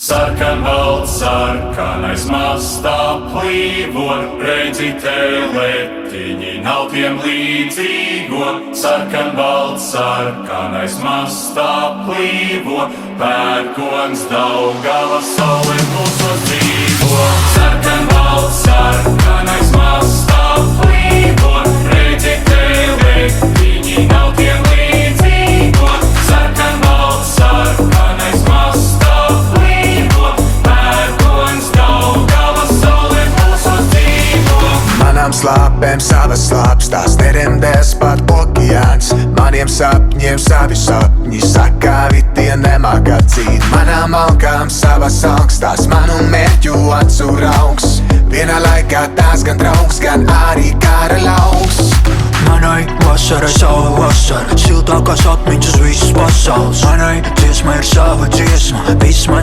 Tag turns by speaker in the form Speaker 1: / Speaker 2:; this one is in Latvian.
Speaker 1: Sarkanbalts, sarkanais mastā plīvo, redzi teletiņi nav tiem līdzīgo. Sarkanbalts, sarkanais mastā plīvo, pērkons Daugavas saule mūsos dzīvo. Sarkanbalts, sarkanais mastā plīvo, redzi teletiņi nav tiem līdzīgo. Sarkanbalts, sarkanais mastā
Speaker 2: manām slāpēm savas slāpes, tās neremdēs pat okeāns. Maniem sapņiem savi sapņi, sakāvi tie nemāk atzīt. Manām alkām savas augstās, manu mērķu atsūra augs. Vienā laikā tās gan draugs, gan arī kara lauks.
Speaker 3: Manai vasarai sava vasara, siltākās atmiņas visas pasaules. Manai dziesmai ir sava dziesma, viss man